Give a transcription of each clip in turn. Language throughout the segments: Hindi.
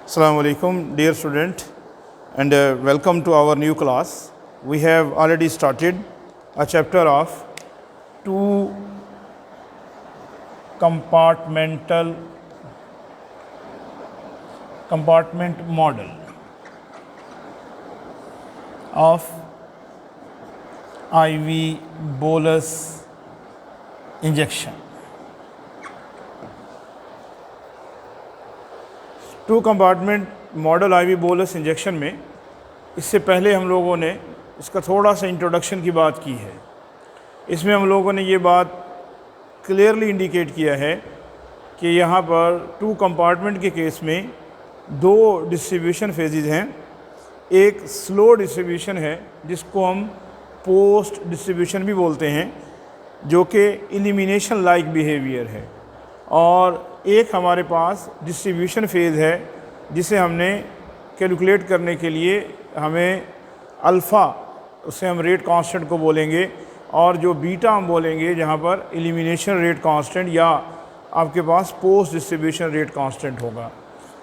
Assalamu alaikum, dear student, and welcome to our new class. We have already started a chapter of two compartment model of IV bolus injection. Two compartment model IV bolus injection में इससे पहले हम लोगों ने इसका थोड़ा सा इंट्रोडक्शन की बात की है। इसमें हम लोगों ने ये बात क्लियरली इंडिकेट किया है कि यहाँ पर टू कंपार्टमेंट के केस में दो डिस्ट्रीब्यूशन फेजेस हैं। एक स्लो डिस्ट्रीब्यूशन है जिसको हम पोस्ट डिस्ट्रीब्यूशन भी बोलते हैं, जो कि एलिमिनेशन लाइक बिहेवियर है, और एक हमारे पास डिस्ट्रीब्यूशन फेज़ है जिसे हमने कैलकुलेट करने के लिए हमें अल्फ़ा, उसे हम रेट कांस्टेंट को बोलेंगे, और जो बीटा हम बोलेंगे जहाँ पर एलिमिनेशन रेट कांस्टेंट या आपके पास पोस्ट डिस्ट्रीब्यूशन रेट कांस्टेंट होगा।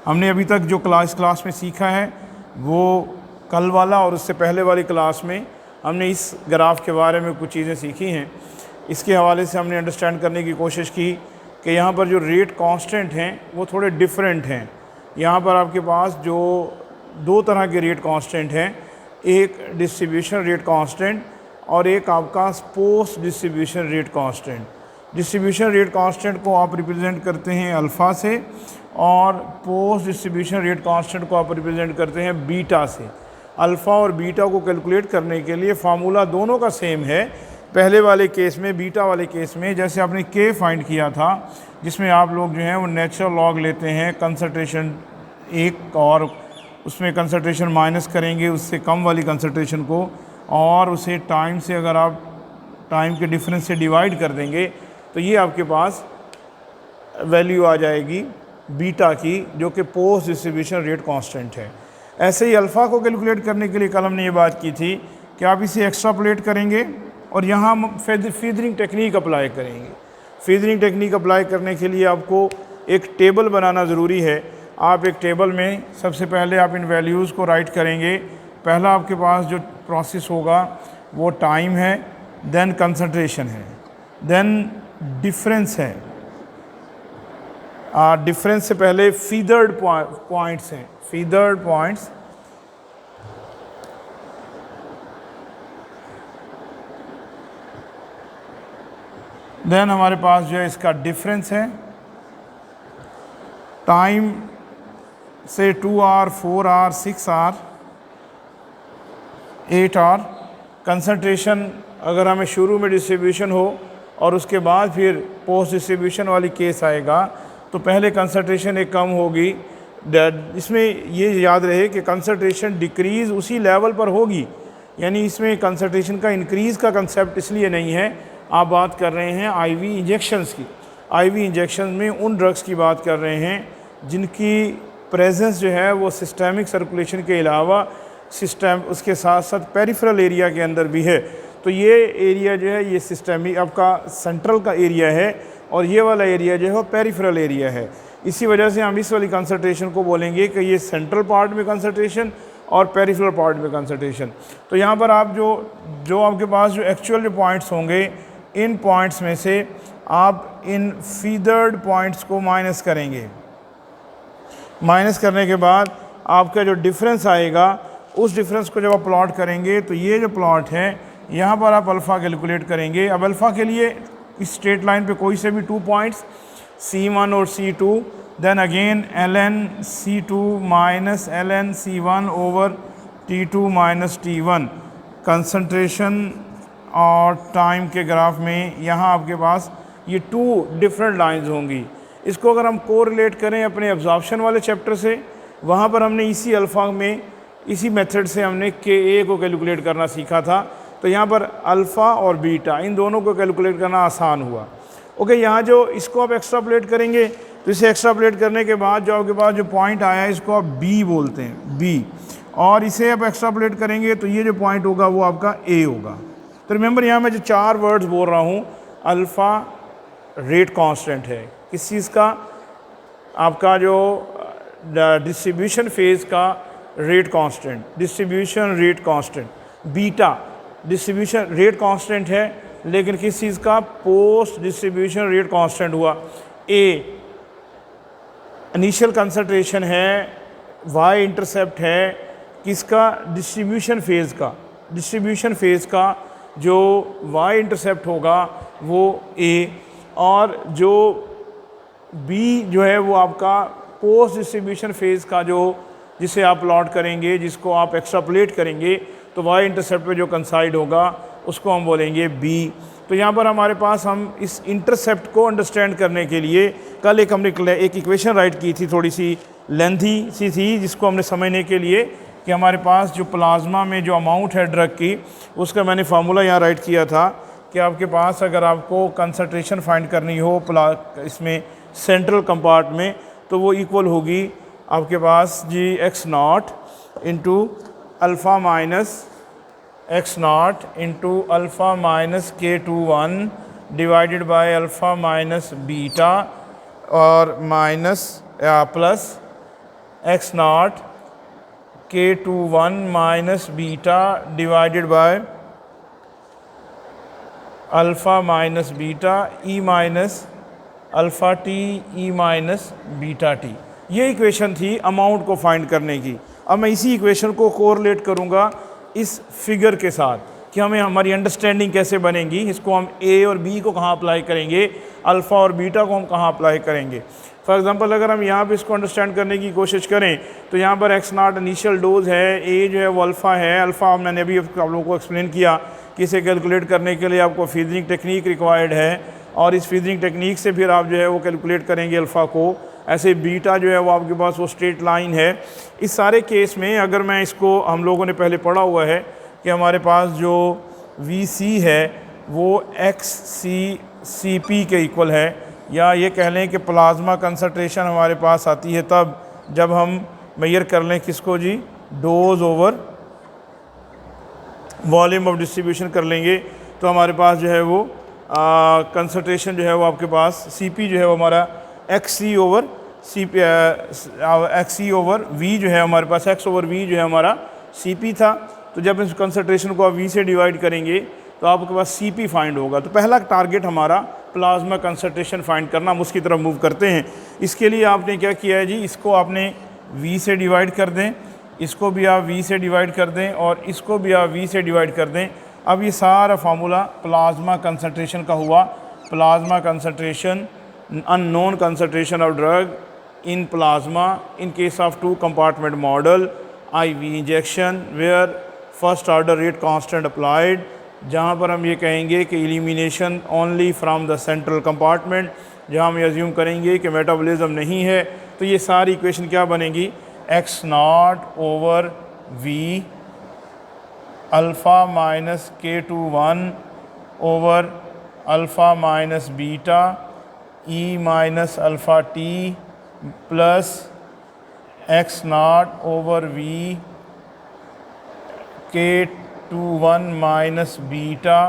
हमने अभी तक जो क्लास में सीखा है वो कल वाला और उससे पहले वाली क्लास में हमने इस ग्राफ के बारे में कुछ चीज़ें सीखी हैं। इसके हवाले से हमने अंडरस्टैंड करने की कोशिश की कि यहाँ पर जो रेट कांस्टेंट हैं वो थोड़े डिफरेंट हैं। यहाँ पर आपके पास जो दो तरह के रेट कांस्टेंट हैं, एक डिस्ट्रीब्यूशन रेट कांस्टेंट और एक आपका post distribution rate constant. Distribution rate constant को आप रिप्रेजेंट करते हैं अल्फ़ा से, और पोस्ट डिस्ट्रीब्यूशन रेट कांस्टेंट को आप रिप्रेजेंट करते हैं बीटा से। अल्फ़ा और बीटा को कैलकुलेट करने के लिए फार्मूला दोनों का सेम है। पहले वाले केस में, बीटा वाले केस में, जैसे आपने के फाइंड किया था जिसमें आप लोग जो हैं वो नेचुरल लॉग लेते हैं कंसंट्रेशन एक, और उसमें कंसंट्रेशन माइनस करेंगे उससे कम वाली कंसंट्रेशन को, और उसे टाइम से, अगर आप टाइम के डिफरेंस से डिवाइड कर देंगे तो ये आपके पास वैल्यू आ जाएगी बीटा की, जो कि पोस्ट डिस्ट्रीब्यूशन रेट कांस्टेंट है। ऐसे ही अल्फ़ा को कैलकुलेट करने के लिए कल हमने ये बात की थी कि आप इसे एक्स्ट्रापोलेट करेंगे और यहाँ हम फीदरिंग टेक्निक अप्लाई करेंगे। फीदरिंग टेक्निक अप्लाई करने के लिए आपको एक टेबल बनाना ज़रूरी है। आप एक टेबल में सबसे पहले आप इन वैल्यूज़ को राइट करेंगे। पहला आपके पास जो प्रोसेस होगा वो टाइम है, देन कंसंट्रेशन है, देन डिफरेंस है। डिफरेंस से पहले फीदर्ड पॉइंट्स हैं, फीदर्ड पॉइंट्स, देन हमारे पास जो है इसका डिफरेंस है। टाइम से 2 hour, 4 hour, 6 hour, 8 hour. Concentration अगर हमें शुरू में डिस्ट्रीब्यूशन हो और उसके बाद फिर पोस्ट डिस्ट्रीब्यूशन वाली केस आएगा तो पहले कंसंट्रेशन एक कम होगी। इसमें ये याद रहे कि कंसंट्रेशन डिक्रीज़ उसी लेवल पर होगी, यानी इसमें कंसंट्रेशन का इंक्रीज़ का कंसेप्ट इसलिए नहीं है। आप बात कर रहे हैं आईवी इंजेक्शंस की। आईवी इंजेक्शन में उन ड्रग्स की बात कर रहे हैं जिनकी प्रेजेंस जो है वो सिस्टेमिक सर्कुलेशन के अलावा सिस्टम उसके साथ साथ पेरिफेरल एरिया के अंदर भी है। तो ये एरिया जो है ये सिस्टमिक आपका सेंट्रल का एरिया है, और ये वाला एरिया जो है वो पेरिफेरल एरिया है। इसी वजह से हम इस वाली कंसंट्रेशन को बोलेंगे कि ये सेंट्रल पार्ट में कंसंट्रेशन और पेरिफेरल पार्ट में कंसंट्रेशन। तो यहाँ पर आप जो आपके पास जो एक्चुअल जो पॉइंट्स होंगे, इन पॉइंट्स में से आप इन फीदर्ड पॉइंट्स को माइनस करेंगे। माइनस करने के बाद आपका जो डिफरेंस आएगा, उस डिफरेंस को जब आप प्लॉट करेंगे तो ये जो प्लॉट है यहाँ पर आप अल्फ़ा कैलकुलेट करेंगे। अब अल्फ़ा के लिए इस स्ट्रेट लाइन पे कोई से भी 2 पॉइंट्स C1 और C2, then again ln C2 minus ln C1 over T2 minus T1। Concentration और टाइम के ग्राफ में यहाँ आपके पास ये 2 डिफरेंट लाइंस होंगी। इसको अगर हम कोरिलेट करें अपने एब्जॉर्प्शन वाले चैप्टर से, वहाँ पर हमने इसी अल्फ़ा में इसी मेथड से हमने के को कैलकुलेट करना सीखा था। तो यहाँ पर अल्फ़ा और बीटा इन दोनों को कैलकुलेट करना आसान हुआ। ओके, यहाँ जो इसको आप एक्स्ट्रापोलेट करेंगे तो इसे एक्स्ट्रापोलेट करने के बाद जो आपके पास जो पॉइंट आया है इसको आप बी बोलते हैं, बी, और इसे आप एक्स्ट्रापोलेट करेंगे तो ये जो पॉइंट होगा वो आपका ए होगा। तो रिमेंबर यहाँ मैं जो 4 वर्ड्स बोल रहा हूँ, अल्फ़ा रेट कांस्टेंट है किस चीज़ का, आपका जो डिस्ट्रीब्यूशन फेज़ का rate constant, distribution rate constant, beta distribution rate constant है लेकिन किस चीज़ का, पोस्ट डिस्ट्रीब्यूशन रेट कांस्टेंट हुआ। ए इनिशियल कंसंट्रेशन है, वाई इंटरसेप्ट है किसका, डिस्ट्रीब्यूशन फेज़ का, डिस्ट्रीब्यूशन फेज़ का जो वाई इंटरसेप्ट होगा वो ए, और जो बी जो है वो आपका पोस्ट डिस्ट्रीब्यूशन फेज़ का जो जिसे आप प्लॉट करेंगे, जिसको आप एक्स्ट्रापोलेट करेंगे तो वाई इंटरसेप्ट पे जो कंसाइड होगा उसको हम बोलेंगे बी। तो यहाँ पर हमारे पास हम इस इंटरसेप्ट को अंडरस्टैंड करने के लिए कल एक हमने एक इक्वेशन राइट की थी, थोड़ी सी लेंथी सी थी, जिसको हमने समझने के लिए कि हमारे पास जो प्लाज्मा में जो अमाउंट है ड्रग की उसका मैंने फार्मूला यहाँ राइट किया था कि आपके पास अगर आपको कंसंट्रेशन फाइंड करनी हो इसमें सेंट्रल कंपार्ट में तो वो इक्वल होगी आपके पास जी x naught into alpha minus x naught into alpha minus K21 divided by alpha minus beta और minus plus x naught K21 minus beta divided by alpha minus beta E minus alpha t e minus beta T. ये इक्वेशन थी अमाउंट को फाइंड करने की। अब मैं इसी इक्वेशन को कोरिलेट करूँगा इस फिगर के साथ कि हमें हमारी अंडरस्टैंडिंग कैसे बनेगी। इसको हम ए और बी को कहाँ अप्लाई करेंगे, अल्फ़ा और बीटा को हम कहाँ अप्लाई करेंगे। फॉर एग्जांपल अगर हम यहाँ पे इसको अंडरस्टैंड करने की कोशिश करें तो यहाँ पर एक्स नॉट इनिशियल डोज है, ए जो है वो अल्फ़ा है। अल्फ़ा मैंने अभी आप लोगों को एक्सप्लेन किया कि इसे कैलकुलेट करने के लिए आपको फीजरिंग टेक्निक रिक्वायर्ड है और इस फीजरिंग टेक्निक से फिर आप जो है वो कैलकुलेट करेंगे अल्फ़ा को। ऐसे बीटा जो है वो आपके पास वो स्ट्रेट लाइन है। इस सारे केस में अगर मैं इसको, हम लोगों ने पहले पढ़ा हुआ है कि हमारे पास जो वी सी है वो एक्स सी सी पी के इक्वल है, या ये कह लें कि प्लाज्मा कंसंट्रेशन हमारे पास आती है तब जब हम मेजर कर लें किसको जी, dose over volume of distribution कर लेंगे तो हमारे पास जो है वो कंसंट्रेशन जो है वो आपके पास सी पी जो है वो हमारा X C over C P X C over V जो है हमारे पास एक्स ओवर वी जो है हमारा सी पी था। तो जब इस कंसंट्रेशन को आप वी से डिवाइड करेंगे तो आपके पास सी पी फाइंड होगा। तो पहला टारगेट हमारा प्लाज्मा कंसंट्रेशन फाइंड करना, हम उसकी तरफ मूव करते हैं। इसके लिए आपने क्या किया है जी, इसको आपने वी से डिवाइड कर दें, इसको भी आप वी से डिवाइड कर दें और इसको भी आप वी से डिवाइड कर दें। अब ये सारा फार्मूला प्लाज्मा कंसंट्रेशन का हुआ। Plasma concentration, unknown concentration of drug in plasma in case of two compartment model, IV injection where first order rate constant applied, जहाँ पर हम ये कहेंगे कि elimination only from the central compartment, जहाँ हम ये assume करेंगे कि मेटाबॉलिज्म नहीं है। तो ये सारी इक्वेशन क्या बनेगी, X naught over V alpha minus K21 over alpha minus beta ई minus alpha T plus x naught over V K21 minus beta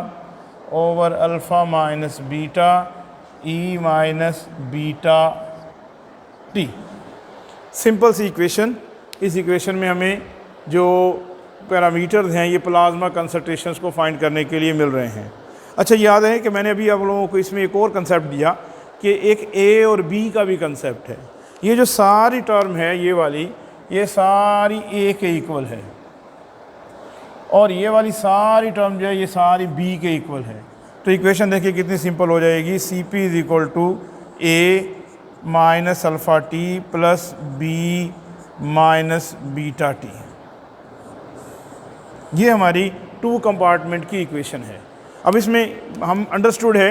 over alpha minus beta ई minus beta T. Simple C equation. इस इक्वेशन में हमें जो पैरामीटर्स हैं ये प्लाज्मा कंसंट्रेशंस को फाइंड करने के लिए मिल रहे हैं। अच्छा, याद है कि मैंने अभी आप लोगों को इसमें एक और कंसेप्ट दिया कि एक ए और बी का भी कंसेप्ट है। ये जो सारी टर्म है ये वाली, ये सारी ए के इक्वल है और ये वाली सारी टर्म जो है ये सारी बी के इक्वल है। तो इक्वेशन देखिए कितनी सिंपल हो जाएगी, C P is equal to A minus alpha T plus B minus beta T. ये हमारी टू कंपार्टमेंट की इक्वेशन है। अब इसमें हम अंडरस्टूड है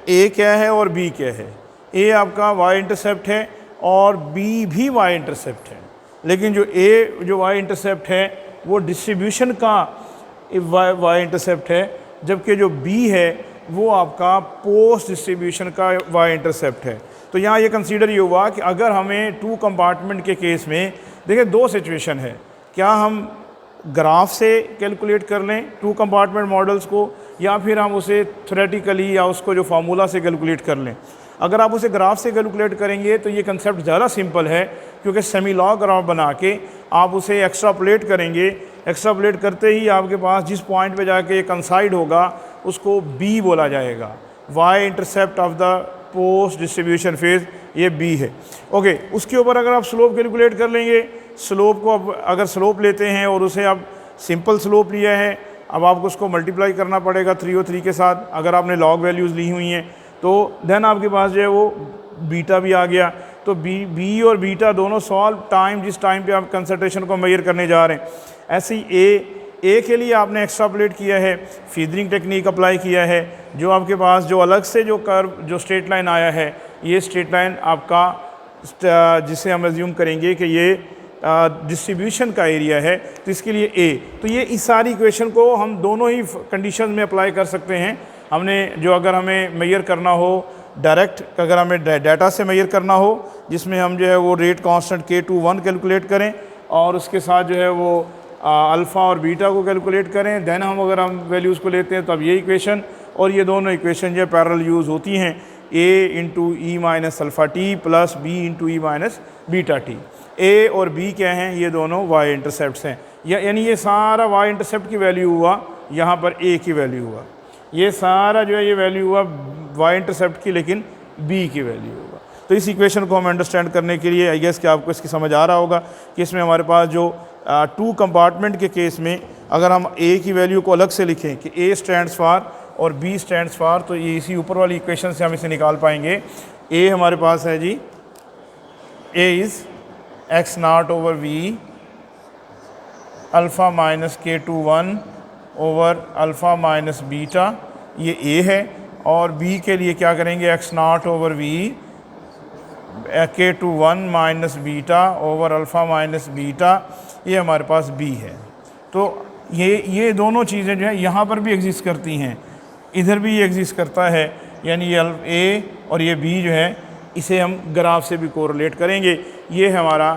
ए क्या है और बी क्या है। ए आपका वाई इंटरसेप्ट है और बी भी वाई इंटरसेप्ट है, लेकिन जो वाई इंटरसेप्ट है वो डिस्ट्रीब्यूशन का वाई इंटरसेप्ट है, जबकि जो बी है वो आपका पोस्ट डिस्ट्रीब्यूशन का वाई इंटरसेप्ट है। तो यहाँ ये कंसीडर ये हुआ कि अगर हमें टू कंपार्टमेंट के केस में, देखिए दो सिचुएशन है, क्या हम ग्राफ से कैलकुलेट कर लें टू कंपार्टमेंट मॉडल्स को या फिर हम उसे थ्योरेटिकली या उसको जो फार्मूला से कैलकुलेट कर लें। अगर आप उसे ग्राफ से कैलकुलेट करेंगे तो ये कंसेप्ट ज़्यादा सिंपल है, क्योंकि सेमी लॉग ग्राफ बना के आप उसे एक्स्ट्रापोलेट करेंगे। एक्स्ट्रापोलेट करते ही आपके पास जिस पॉइंट पे जाके ये कंसाइड होगा उसको बी बोला जाएगा। Y intercept of the post distribution phase ये बी है। ओके, उसके ऊपर अगर आप स्लोप कैलकुलेट कर लेंगे, स्लोप को अब अगर स्लोप लेते हैं और उसे आप सिंपल स्लोप लिया है, अब आपको उसको मल्टीप्लाई करना पड़ेगा 303 के साथ, अगर आपने लॉग वैल्यूज़ ली हुई हैं तो देन आपके पास जो है वो बीटा भी आ गया। तो बी और बीटा दोनों सॉल्व टाइम, जिस टाइम पे आप कंसंट्रेशन को मेजर करने जा रहे हैं। ऐसे ही ए के लिए आपने एक्स्ट्रापोलेट किया है, फीडरिंग टेक्निक अप्लाई किया है, जो आपके पास जो अलग से जो कर्व जो स्ट्रेट लाइन आया है, ये स्ट्रेट लाइन आपका जिसे हम एज्यूम करेंगे कि ये डिस्ट्रीब्यूशन का एरिया है, तो इसके लिए ए। तो ये इस सारी इक्वेशन को हम दोनों ही कंडीशन में अप्लाई कर सकते हैं। हमने जो अगर हमें मेजर करना हो डायरेक्ट, अगर हमें डाटा से मेजर करना हो जिसमें हम जो है वो रेट कांस्टेंट K21 कैलकुलेट करें और उसके साथ जो है वो अल्फ़ा और बीटा को कैलकुलेट करें, देन हम अगर हम वैल्यूज़ को लेते हैं तो अब ये इक्वेशन और ये दोनों इक्वेशन जो है पैरेलल यूज़ होती हैं, A into e minus alpha T plus B into e minus beta t. A और बी क्या हैं? ये दोनों वाई इंटरसेप्ट्स हैं, यानी ये सारा वाई इंटरसेप्ट की वैल्यू हुआ, यहाँ पर ए की वैल्यू हुआ, ये सारा जो है ये वैल्यू हुआ वाई इंटरसेप्ट की, लेकिन बी की वैल्यू होगा। तो इस इक्वेशन को हम अंडरस्टैंड करने के लिए आई गेस कि आपको इसकी समझ आ रहा होगा कि इसमें हमारे पास जो 2 कंपार्टमेंट के केस में अगर हम ए की वैल्यू को अलग से लिखें कि ए स्टैंड्स फॉर और बी स्टैंड्स फॉर, तो ये इसी ऊपर वाली इक्वेशन से हम इसे निकाल पाएंगे। ए हमारे पास है जी, A is x naught over V alpha minus K21 over alpha minus beta, ये ए है। और बी के लिए क्या करेंगे? X naught over V K21 minus beta over alpha minus beta, ये हमारे पास बी है। तो ये दोनों चीज़ें जो है यहाँ पर भी एग्जिस्ट करती हैं, इधर भी ये एग्जिस्ट करता है, यानी ये ए और ये बी जो है इसे हम ग्राफ से भी कोरिलेट करेंगे। ये हमारा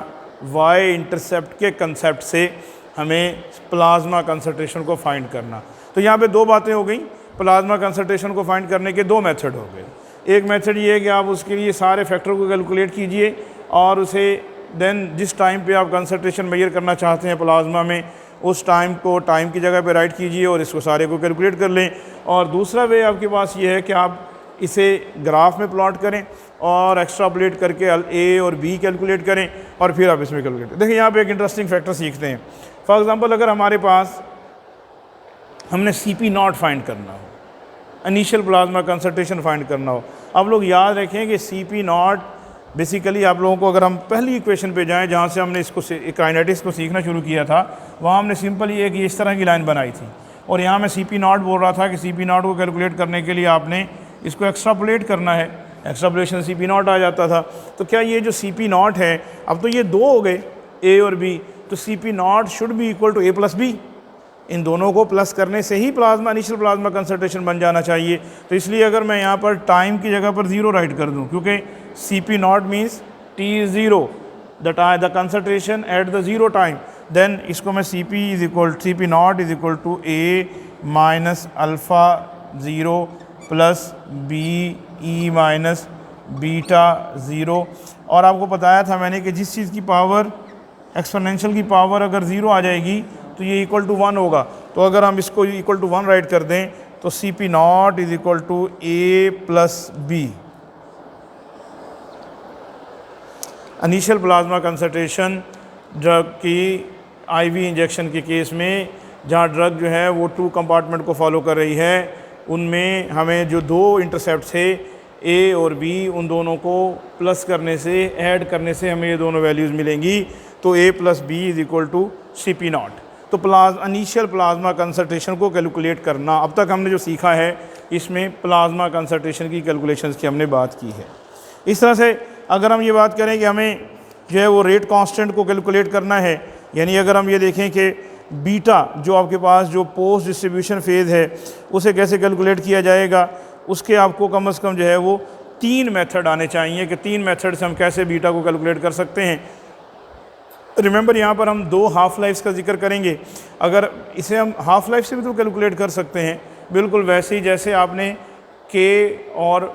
वाई इंटरसेप्ट के कंसेप्ट से हमें प्लाज्मा कंसंट्रेशन को फाइंड करना। तो यहाँ पे दो बातें हो गई, प्लाज्मा कंसंट्रेशन को फाइंड करने के दो मेथड हो गए। एक मेथड ये है कि आप उसके लिए सारे फैक्टर को कैलकुलेट कीजिए और उसे देन जिस टाइम पे आप कंसंट्रेशन मेजर करना चाहते हैं प्लाज्मा में, उस टाइम को टाइम की जगह पे राइट कीजिए और इसको सारे को कैलकुलेट कर लें। और दूसरा वे आपके पास ये है कि आप इसे ग्राफ में प्लॉट करें और एक्स्ट्रापोलेट करके ए और बी कैलकुलेट करें और फिर आप इसमें कैलकुलेट। देखिए यहाँ पे एक इंटरेस्टिंग फैक्टर सीखते हैं। फॉर एग्जांपल अगर हमारे पास हमने CP0 फाइंड करना हो, इनिशियल प्लाज्मा कंसंट्रेशन फाइंड करना हो, आप लोग याद रखें कि CP0 बेसिकली आप लोगों को, अगर हम पहली इक्वेशन पे जाएं जहाँ से हमने इसको काइनेटिक्स को सीखना शुरू किया था, वहाँ हमने सिंपली एक इस तरह की लाइन बनाई थी और यहाँ मैं CP0 बोल रहा था कि CP0 को कैलकुलेट करने के लिए आपने इसको एक्स्ट्रापोलेट करना है, एक्स्ट्रापोलेशन CP0 आ जाता था। तो क्या ये जो CP0 है, अब तो ये दो हो गए ए और बी, तो CP0 should be equal to A plus B. इन दोनों को प्लस करने से ही प्लाज्मा इनिशियल प्लाज्मा कंसंट्रेशन बन जाना चाहिए। तो इसलिए अगर मैं यहाँ पर टाइम की जगह पर 0 राइट कर दूँ, क्योंकि CP0 means T is 0, the concentration at the 0 time, then इसको मैं CP0 is equal to A minus alpha 0 plus B E minus beta 0। और आपको बताया था मैंने कि जिस चीज़ की पावर एक्सपोनेंशियल की पावर अगर 0 आ जाएगी तो ये इक्वल टू 1 होगा। तो अगर हम इसको इक्वल टू 1 राइट कर दें तो CP0 is equal to A plus B. Initial plasma concentration drug की IV इंजेक्शन के केस में, जहाँ ड्रग जो है वो 2 कंपार्टमेंट को फॉलो कर रही है, उनमें हमें जो दो इंटरसेप्ट थे ए और बी, उन दोनों को प्लस करने से, ऐड करने से हमें ये दोनों वैल्यूज़ मिलेंगी। तो A plus B is equal to CP0। तो इनिशियल प्लाज्मा कंसंट्रेशन को कैलकुलेट करना, अब तक हमने जो सीखा है इसमें प्लाज्मा कंसंट्रेशन की कैलकुलेशंस की हमने बात की है। इस तरह से अगर हम ये बात करें कि हमें जो है वो रेट कांस्टेंट को कैलकुलेट करना है, यानी अगर हम ये देखें कि बीटा जो आपके पास जो पोस्ट डिस्ट्रीब्यूशन फेज़ है उसे कैसे कैलकुलेट किया जाएगा, उसके आपको कम से कम जो है वो 3 मेथड आने चाहिए कि 3 मेथड से हम कैसे बीटा को कैलकुलेट कर सकते हैं। रिमेंबर यहाँ पर हम 2 हाफ लाइफ्स का जिक्र करेंगे। अगर इसे हम हाफ लाइफ से भी तो कैलकुलेट कर सकते हैं, बिल्कुल वैसे ही जैसे आपने K और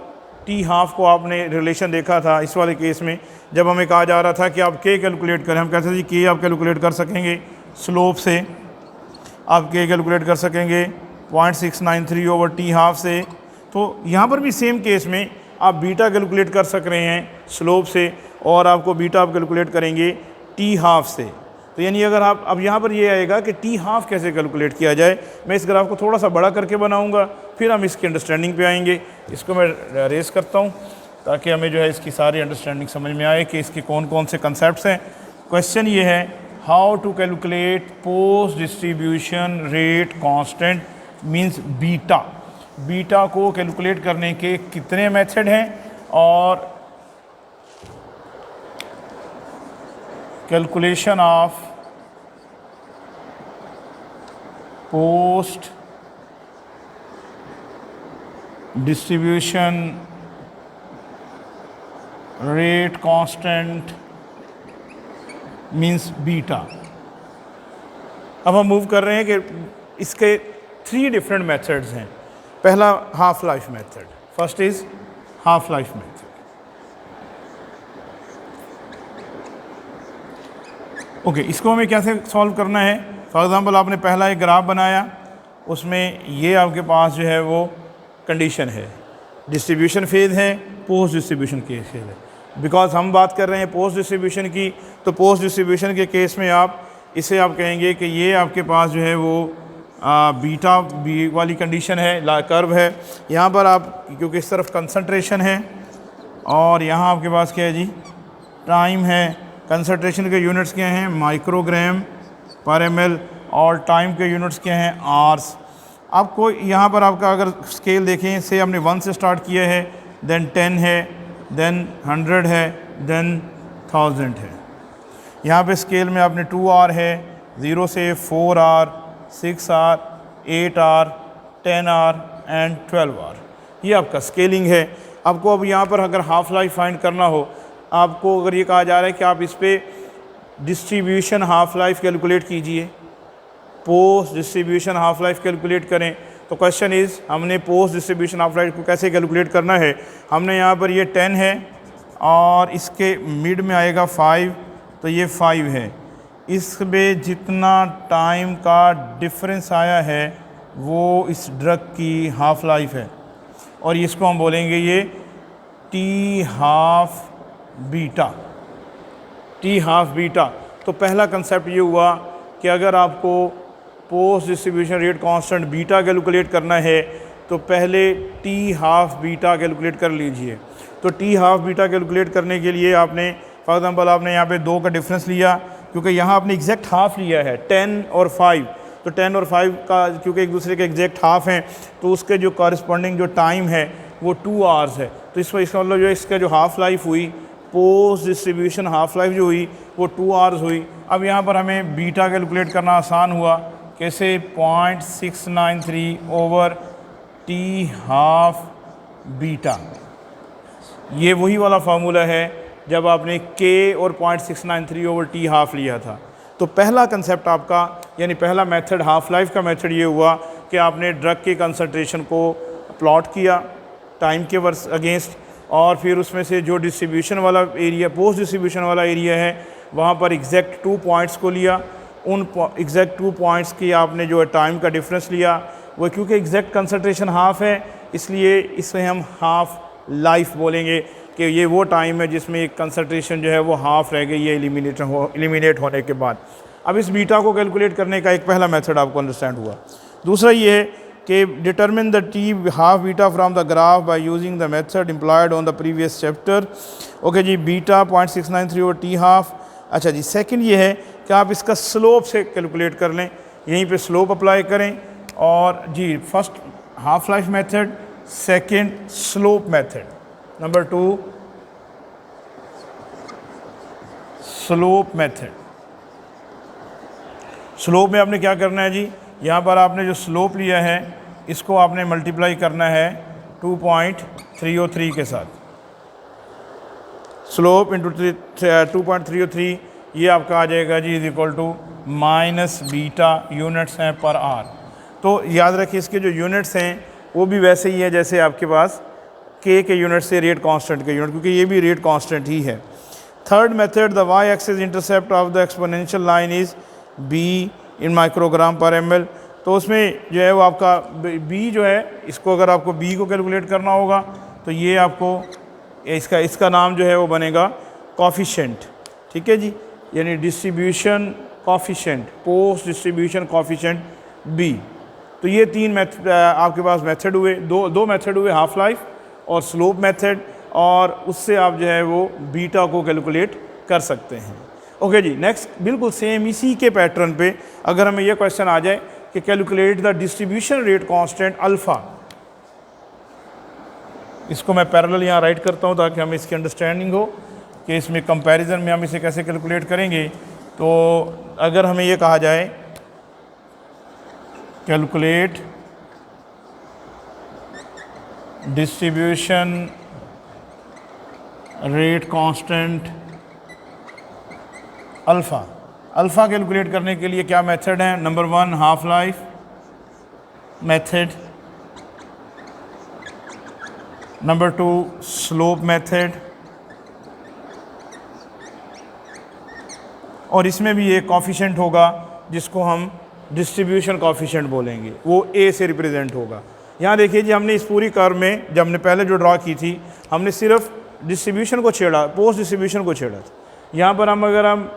टी हाफ को आपने रिलेशन देखा था इस वाले केस में, जब हमें कहा जा रहा था कि आप के कैलकुलेट करें, हम कहते थे जी के आप कैलकुलेट कर सकेंगे स्लोप से, आप के कैलकुलेट कर सकेंगे 0.693 ओवर टी हाफ से। तो यहाँ पर भी सेम केस में आप बीटा कैलकुलेट कर सक रहे हैं स्लोप से, और आपको बीटा आप कैलकुलेट करेंगे टी हाफ से। तो यानी अगर आप अब यहाँ पर ये आएगा कि टी हाफ कैसे कैलकुलेट किया जाए, मैं इस ग्राफ को थोड़ा सा बड़ा करके बनाऊँगा, फिर हम इसकी अंडरस्टैंडिंग पे आएंगे। इसको मैं रेस करता हूँ ताकि हमें जो है इसकी सारी अंडरस्टैंडिंग समझ में आए कि इसके कौन कौन से कंसेप्ट हैं। क्वेश्चन ये है, how to calculate post distribution rate constant means beta. Beta को कैलकुलेट करने के कितने मेथड हैं, और calculation of post distribution rate constant means beta. अब हम मूव कर रहे हैं कि इसके 3 डिफरेंट मेथड्स हैं। पहला half life method, first is half life method. Okay, इसको हमें कैसे सॉल्व करना है। फॉर एग्जांपल आपने पहला एक ग्राफ बनाया, उसमें ये आपके पास जो है वो कंडीशन है, डिस्ट्रीब्यूशन फेज है, पोस्ट डिस्ट्रीब्यूशन केस है। बिकॉज हम बात कर रहे हैं पोस्ट डिस्ट्रीब्यूशन की, तो पोस्ट डिस्ट्रीब्यूशन के केस में आप इसे आप कहेंगे कि ये आपके पास जो है वो बीटा बी वाली कंडीशन है, कर्व है। यहाँ पर आप क्योंकि इस तरफ कंसंट्रेशन है और यहाँ आपके पास क्या है जी, टाइम है। कंसंट्रेशन के यूनिट्स क्या हैं, माइक्रोग्राम पर ml, और टाइम के यूनिट्स क्या हैं, आर्स। आपको यहाँ पर आपका अगर स्केल देखें, से हमने 1 से स्टार्ट किया है, देन 10 है, देन 100 है, देन 1000 है। यहाँ पे स्केल में आपने 2R है, 0 से 4R, 6R, 8R, 10R and 12R, ये आपका स्केलिंग है। आपको अब यहाँ पर अगर हाफ लाइफ फाइंड करना हो, आपको अगर ये कहा जा रहा है कि आप इस पर डिस्ट्रीब्यूशन हाफ लाइफ कैलकुलेट कीजिए, post distribution half life calculate करें, तो क्वेश्चन इज़ हमने पोस्ट डिस्ट्रीब्यूशन हाफ लाइफ को कैसे कैलकुलेट करना है। हमने यहाँ पर ये 10 है और इसके मिड में आएगा 5, तो ये 5 है। इसमें जितना टाइम का डिफरेंस आया है वो इस ड्रग की हाफ लाइफ है, और इसको हम बोलेंगे ये T half beta, T half beta. तो पहला कंसेप्ट ये हुआ कि अगर आपको post distribution rate constant beta calculate करना है तो पहले टी हाफ बीटा कैलकुलेट कर लीजिए। तो टी हाफ बीटा कैलकुलेट करने के लिए आपने फॉर एग्जांपल आपने यहाँ पे 2 का डिफरेंस लिया, क्योंकि यहाँ आपने एग्जैक्ट हाफ लिया है 10 और 5, तो 10 और 5 का क्योंकि एक दूसरे के एग्जैक्ट हाफ हैं, तो उसके जो कॉरस्पॉन्डिंग जो टाइम है वो 2 आवर्स है। तो इसका मतलब जो इसका जो हाफ लाइफ हुई, पोस्ट डिस्ट्रीब्यूशन हाफ लाइफ जो हुई वो 2 आवर्स हुई। अब यहाँ पर हमें बीटा कैलकुलेट करना आसान हुआ, कैसे 0.693 ओवर टी हाफ बीटा। ये वही वाला फार्मूला है जब आपने के और 0.693 ओवर टी हाफ लिया था। तो पहला कंसेप्ट आपका यानी पहला मेथड हाफ लाइफ का मेथड ये हुआ कि आपने ड्रग के कंसंट्रेशन को प्लॉट किया टाइम के वर्स अगेंस्ट, और फिर उसमें से जो डिस्ट्रीब्यूशन वाला एरिया, पोस्ट डिस्ट्रीब्यूशन वाला एरिया है, वहाँ पर एग्जैक्ट 2 पॉइंट्स को लिया। उन एग्जैक्ट 2 पॉइंट्स की आपने जो है टाइम का डिफरेंस लिया, वो क्योंकि एग्जैक्ट कंसंट्रेशन हाफ है इसलिए इसे हम हाफ लाइफ बोलेंगे कि ये वो टाइम है जिसमें एक कंसंट्रेशन जो है वो हाफ रह गई है एलिमिनेट होने के बाद। अब इस बीटा को कैलकुलेट करने का एक पहला मेथड आपको अंडरस्टैंड हुआ। दूसरा ये है कि determine the T half beta from the graph by using the method employed on the previous chapter. Okay जी, बीटा 0.693 ओवर टी हाफ। अच्छा जी, सेकंड ये है कि आप इसका स्लोप से कैलकुलेट कर लें, यहीं पे स्लोप अप्लाई करें। और जी first half life method, second slope method, number 2 slope method. Slope में आपने क्या करना है जी, यहाँ पर आपने जो स्लोप लिया है इसको आपने मल्टीप्लाई करना है 2.303 के साथ। स्लोप इंटू 2.303 ये आपका आ जाएगा जी is equal to minus beta, units हैं पर आर। तो याद रखिए इसके जो यूनिट्स हैं वो भी वैसे ही है जैसे आपके पास के यूनिट से रेट कांस्टेंट के यूनिट, क्योंकि ये भी रेट कांस्टेंट ही है। Third method, the Y axis intercept of the exponential line is B in microgram per ml। तो उसमें जो है वो आपका बी जो है, इसको अगर आपको बी को कैलकुलेट करना होगा तो ये आपको इसका नाम जो है वो बनेगा कॉफिशेंट, ठीक है जी, यानी distribution coefficient, post distribution coefficient B. तो ये तीन आपके पास मेथड हुए, दो मेथड हुए, हाफ लाइफ और स्लोप मेथड, और उससे आप जो है वो बीटा को कैलकुलेट कर सकते हैं। ओके जी, नेक्स्ट बिल्कुल सेम इसी के पैटर्न पे अगर हमें यह क्वेश्चन आ जाए कि calculate the distribution rate constant alpha, इसको मैं पैरेलल यहाँ राइट करता हूँ ताकि हमें इसकी अंडरस्टैंडिंग हो कि इसमें कंपैरिजन में हम इसे कैसे कैलकुलेट करेंगे। तो अगर हमें ये कहा जाए calculate distribution rate constant alpha, alpha calculate करने के लिए क्या मेथड है? Number 1 half life method, number 2 slope method, और इसमें भी एक कॉफिशेंट होगा जिसको हम डिस्ट्रीब्यूशन कॉफिशेंट बोलेंगे, वो ए से रिप्रेजेंट होगा। यहाँ देखिए जी, हमने इस पूरी कर्व में जब हमने पहले जो ड्रा की थी हमने सिर्फ डिस्ट्रीब्यूशन को छेड़ा, पोस्ट डिस्ट्रीब्यूशन को छेड़ा था। यहाँ पर अगर हम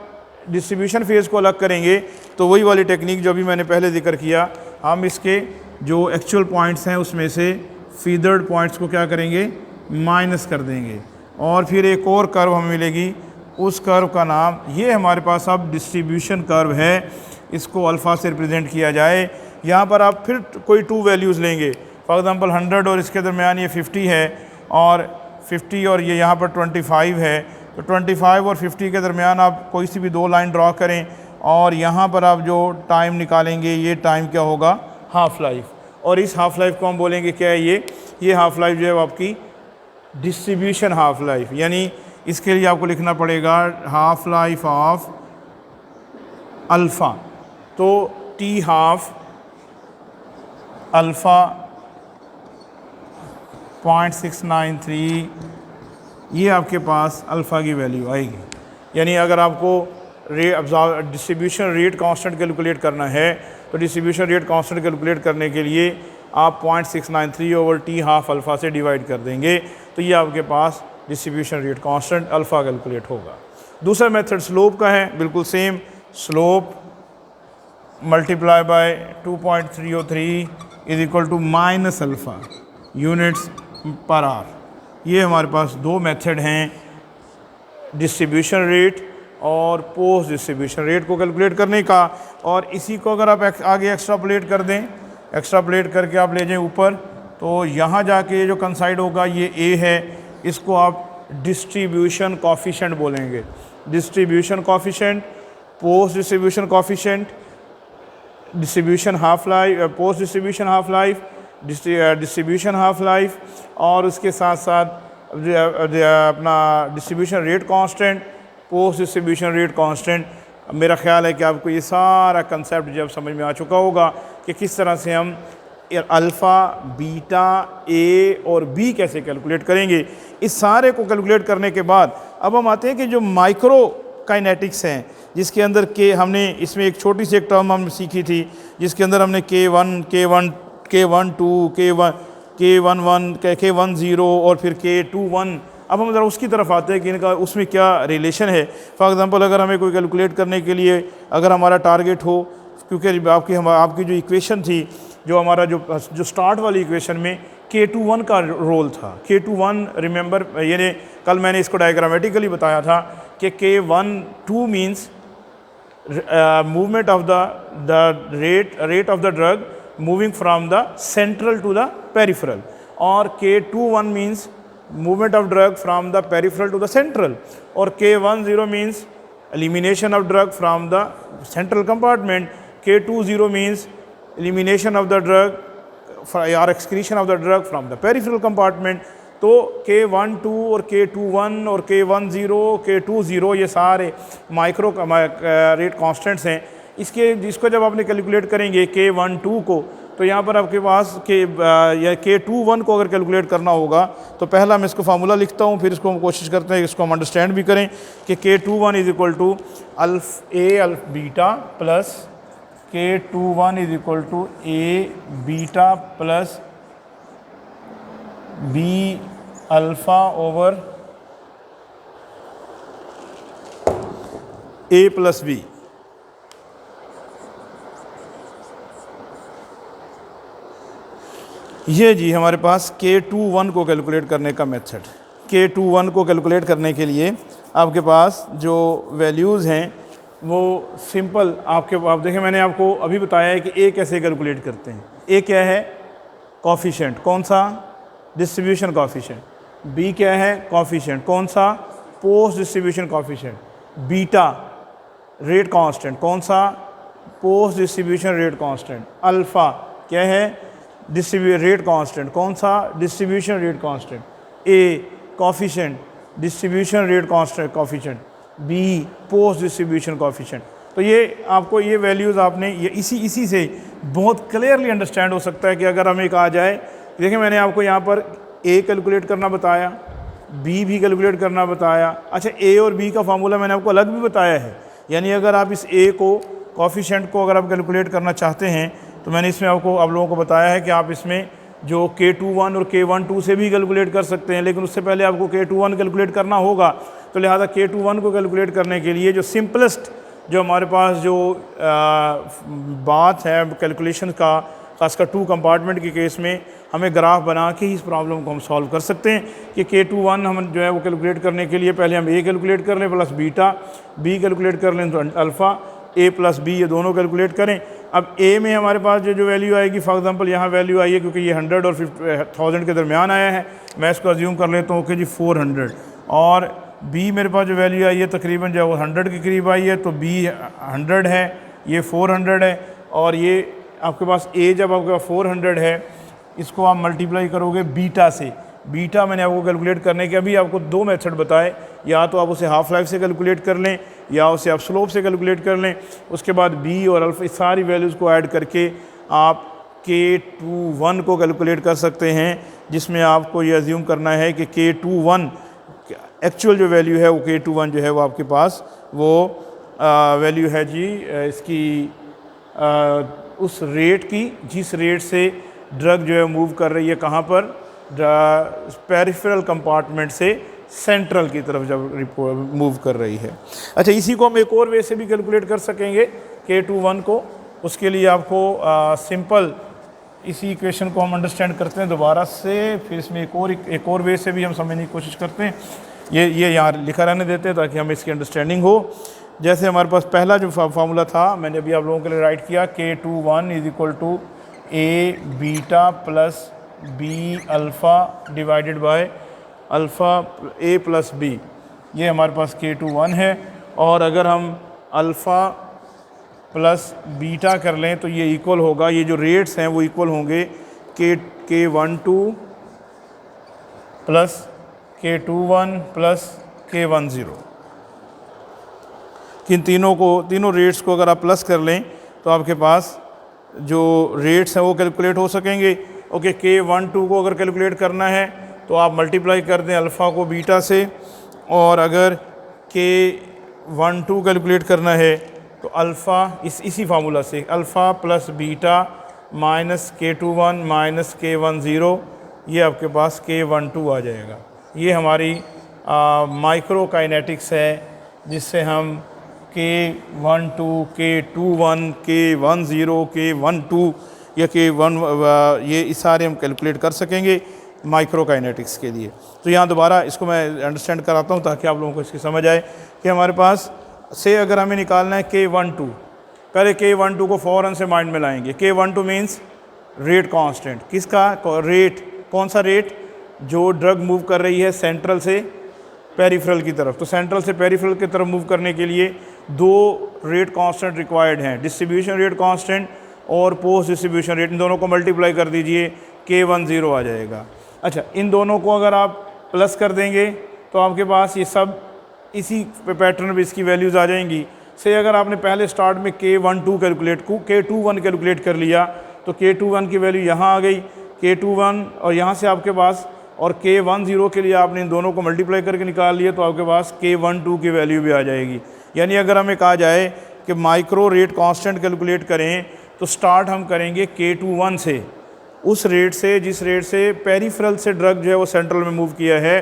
डिस्ट्रीब्यूशन फेज़ को अलग करेंगे तो वही वाली टेक्निक जो भी मैंने पहले जिक्र किया, हम इसके जो एक्चुअल पॉइंट्स हैं उसमें से फीडर्ड पॉइंट्स को क्या करेंगे, माइनस कर देंगे, और फिर एक और कर्व हमें मिलेगी, उस कर्व का नाम, ये हमारे पास अब डिस्ट्रीब्यूशन कर्व है, इसको अल्फ़ा से रिप्रेजेंट किया जाए। यहाँ पर आप फिर कोई 2 वैल्यूज़ लेंगे, फॉर एग्ज़ाम्पल 100 और इसके दरमियान ये 50 है, और 50 और ये यहाँ पर 25 है, तो 25 और 50 के दरमियान आप कोई सी भी 2 लाइन ड्रॉ करें, और यहाँ पर आप जो टाइम निकालेंगे ये टाइम क्या होगा, हाफ लाइफ, और इस हाफ लाइफ को हम बोलेंगे क्या है, ये हाफ लाइफ जो है वो आपकी डिस्ट्रीब्यूशन हाफ लाइफ, यानी इसके लिए आपको लिखना पड़ेगा हाफ लाइफ ऑफ अल्फ़ा, तो टी हाफ अल्फ़ा 0.693, ये आपके पास अल्फ़ा की वैल्यू आएगी। यानी अगर आपको डिस्ट्रीब्यूशन रेट कांस्टेंट कैलकुलेट करना है तो डिस्ट्रीब्यूशन रेट कांस्टेंट कैलकुलेट करने के लिए आप 0.693 ओवर टी हाफ अल्फ़ा से डिवाइड कर देंगे, तो ये आपके पास distribution rate constant alpha calculate होगा। दूसरा मेथड स्लोप का है, बिल्कुल same, slope multiply by 2.303 is equal to minus alpha units per hour. ये हमारे पास 2 मेथड हैं, डिस्ट्रीब्यूशन रेट और पोस्ट डिस्ट्रीब्यूशन रेट को कैलकुलेट करने का, और इसी को अगर आप आगे एक्स्ट्रापोलेट कर दें, एक्स्ट्रापोलेट करके आप ले जाएं ऊपर, तो यहाँ जाके जो कंसाइड होगा ये ए है, इसको आप डिस्ट्रीब्यूशन कॉफिशेंट बोलेंगे, distribution coefficient, post distribution coefficient, distribution half life, post distribution half life, distribution half life, और उसके साथ साथ अपना distribution rate constant, post distribution rate constant. मेरा ख्याल है कि आपको ये सारा कंसेप्ट जब समझ में आ चुका होगा कि किस तरह से हम अल्फ़ा, बीटा, ए और बी कैसे कैलकुलेट करेंगे। इस सारे को कैलकुलेट करने के बाद अब हम आते हैं कि जो माइक्रो काइनेटिक्स हैं, जिसके अंदर के हमने इसमें एक छोटी सी एक टर्म हमने सीखी थी, जिसके अंदर हमने K1, K12, K11, K10 और फिर K21। अब हम ज़रा उसकी तरफ आते हैं कि इनका उसमें क्या रिलेशन है। फॉर एग्ज़ाम्पल अगर हमें कोई कैलकुलेट करने के लिए अगर हमारा टारगेट हो, क्योंकि आपकी जो इक्वेशन थी, जो हमारा जो स्टार्ट वाली इक्वेशन में K21 का रोल था, K21 रिमेंबर, यानी कल मैंने इसको डायग्रामेटिकली बताया था कि K12 means movement of the rate of the drug moving from the central to the peripheral, और K21 means movement of drug from the peripheral to the central, और K10 means elimination of drug from the central compartment, K20 means elimination of the drug or excretion of the drug from the peripheral compartment। तो K12 और K21 और K10, K20 ये सारे माइक्रो रेट कॉन्स्टेंट्स हैं। इसको जब आपने कैलकुलेट करेंगे K12 को, तो यहाँ पर आपके पास या K21 को अगर कैलकुलेट करना होगा तो पहला मैं इसको फार्मूला लिखता हूँ, फिर इसको हम कोशिश करते हैं इसको हम अंडरस्टैंड भी करें कि K21 is equal to A beta plus K21 is equal to A beta plus B alpha over A plus B। ये जी हमारे पास K21 को कैलकुलेट करने का मेथड। K21 को कैलकुलेट करने के लिए आपके पास जो वैल्यूज़ हैं वो सिंपल आप देखें, मैंने आपको अभी बताया है कि A कैसे कैलकुलेट करते हैं। A क्या है? कॉफिशिएंट। कौन सा? Distribution coefficient. B क्या है? कॉफिशिएंट। कौन सा? Post distribution coefficient. Beta rate constant. कौन सा? Post distribution rate constant. Alpha क्या है? Rate constant. कौन सा? Distribution rate constant. A coefficient, distribution rate constant coefficient. B post distribution coefficient. तो ये आपको ये वैल्यूज़ आपने ये इसी से बहुत क्लियरली अंडरस्टैंड हो सकता है कि अगर हमें कहा जाए, देखिए मैंने आपको यहाँ पर ए कैलकुलेट करना बताया, बी भी कैलकुलेट करना बताया। अच्छा, ए और बी का फार्मूला मैंने आपको अलग भी बताया है, यानी अगर आप इस ए को कॉफिशिएंट को अगर आप कैलकुलेट करना चाहते हैं तो मैंने इसमें आप लोगों को बताया है कि आप इसमें जो K21 और K12 से भी कैलकुलेट कर सकते हैं, लेकिन उससे पहले आपको K21 कैलकुलेट करना होगा। तो लिहाजा K21 को कैलकुलेट करने के लिए जो सिंपलेस्ट जो हमारे पास जो बात है कैलकुलेशन का, खासकर 2 कंपार्टमेंट के केस में हमें ग्राफ बना के ही इस प्रॉब्लम को हम सॉल्व कर सकते हैं कि K21 हम जो है वो कैलकुलेट करने के लिए पहले हम A कैलकुलेट कर लें प्लस बीटा, B कैलकुलेट कर लें तो अल्फ़ा, A प्लस B ये दोनों कैलकुलेट करें। अब A में हमारे पास जो वैल्यू आएगी, फॉर एग्जांपल यहाँ वैल्यू आई है क्योंकि ये 100 और 1000 के दरमियान आया है, मैं इसको अज्यूम कर लेता हूँ कि जी 400। और B मेरे पास जो वैल्यू आई है तकरीबन जो वो 100 के करीब आई है, तो B 100 है, ये 400 है। और ये आपके पास A जब आपके पास 400 है, इसको आप मल्टीप्लाई करोगे बीटा से। बीटा मैंने आपको कैलकुलेट करने के अभी आपको 2 मेथड बताए, या तो आप उसे हाफ लाइफ से कैलकुलेट कर लें या उसे आप स्लोप से कैलकुलेट कर लें। उसके बाद बी और अल्फ़ा इस सारी वैल्यूज़ को ऐड करके आप K21 को कैलकुलेट कर सकते हैं, जिसमें आपको ये अज्यूम करना है कि K21 एक्चुअल जो वैल्यू है वो K21 जो है वो आपके पास वो वैल्यू है जी इसकी उस रेट की जिस रेट से ड्रग जो है मूव कर रही है, कहाँ पर? पेरिफेरल कंपार्टमेंट से सेंट्रल की तरफ जब मूव कर रही है। अच्छा, इसी को हम एक और वे से भी कैलकुलेट कर सकेंगे K21 को। उसके लिए आपको सिंपल इसी इक्वेशन को हम अंडरस्टैंड करते हैं दोबारा से, फिर इसमें एक और वे से भी हम समझने की कोशिश करते हैं। ये यहाँ लिखा रहने देते हैं ताकि हमें इसकी अंडरस्टैंडिंग हो। जैसे हमारे पास पहला जो फार्मूला था मैंने अभी आप लोगों के लिए राइट किया, K21 is equal to A beta plus B alpha divided by alpha A plus B। ये हमारे पास K21 है। और अगर हम अल्फ़ा प्लस बीटा कर लें तो ये इक्वल होगा, ये जो रेट्स हैं वो इक्वल होंगे K12 plus K21 plus K10। किन तीनों रेट्स को अगर आप प्लस कर लें तो आपके पास जो रेट्स हैं वो कैलकुलेट हो सकेंगे। ओके, K12 को अगर कैलकुलेट करना है तो आप मल्टीप्लाई कर दें अल्फ़ा को बीटा से, और अगर K12 कैलकुलेट करना है तो अल्फ़ा इसी फार्मूला से alpha plus beta minus K21 minus K10, ये आपके पास K12 आ जाएगा। ये हमारी माइक्रोकाइनेटिक्स है, जिससे हम K12, K21, K10, K12 या K1 ये इस सारे हम कैलकुलेट कर सकेंगे माइक्रोकाइनेटिक्स के लिए। तो यहाँ दोबारा इसको मैं अंडरस्टैंड कराता हूँ ताकि आप लोगों को इसकी समझ आए कि हमारे पास से अगर हमें निकालना है K12, पहले K12 को फ़ौरन से माइंड में लाएंगे। K12 means rate constant. किसका रेट? कौन सा रेट? जो ड्रग मूव कर रही है सेंट्रल से पेरिफेरल की तरफ। तो सेंट्रल से पेरिफेरल की तरफ मूव करने के लिए 2 रेट कांस्टेंट रिक्वायर्ड हैं, डिस्ट्रीब्यूशन रेट कांस्टेंट और पोस्ट डिस्ट्रीब्यूशन रेट। इन दोनों को मल्टीप्लाई कर दीजिए, K10 आ जाएगा। अच्छा, इन दोनों को अगर आप प्लस कर देंगे तो आपके पास ये सब इसी पैटर्न में इसकी वैल्यूज़ आ जाएंगी। से अगर आपने पहले स्टार्ट में K12 K21 कैलकुलेट कर लिया तो K21 की वैल्यू यहाँ आ गई, K21 और यहाँ से आपके पास, और K10 के लिए आपने इन दोनों को मल्टीप्लाई करके निकाल लिया तो आपके पास K12 की वैल्यू भी आ जाएगी। यानी अगर हमें कहा जाए कि माइक्रो रेट कांस्टेंट कैलकुलेट करें तो स्टार्ट हम करेंगे K21 से, उस रेट से जिस रेट से पेरिफेरल से ड्रग जो है वो सेंट्रल में मूव किया है।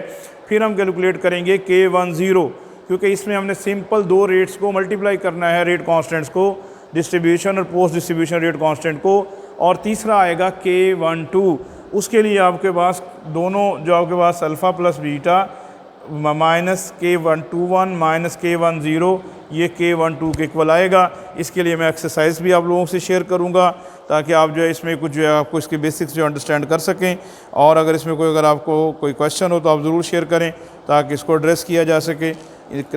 फिर हम कैलकुलेट करेंगे K10, क्योंकि इसमें हमने सिंपल दो रेट्स को मल्टीप्लाई करना है, रेट कांस्टेंट्स को, डिस्ट्रीब्यूशन और पोस्ट डिस्ट्रीब्यूशन रेट कांस्टेंट को। और तीसरा आएगा K12, उसके लिए आपके पास दोनों जो आपके पास alpha plus beta minus K21 minus K10, ये K12 के इक्वल आएगा। इसके लिए मैं एक्सरसाइज भी आप लोगों से शेयर करूंगा ताकि आप जो है इसमें कुछ जो है आपको इसके बेसिक्स जो अंडरस्टैंड कर सकें। और अगर इसमें अगर आपको कोई क्वेश्चन हो तो आप ज़रूर शेयर करें ताकि इसको एड्रेस किया जा सके।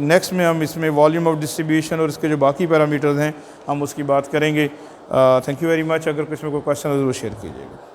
नेक्स्ट में हम इसमें वॉल्यूम ऑफ डिस्ट्रीब्यूशन और इसके जो बाकी पैरामीटर्स हैं हम उसकी बात करेंगे। Thank you very much. अगर इसमें कोई क्वेश्चन हो ज़रूर शेयर कीजिएगा।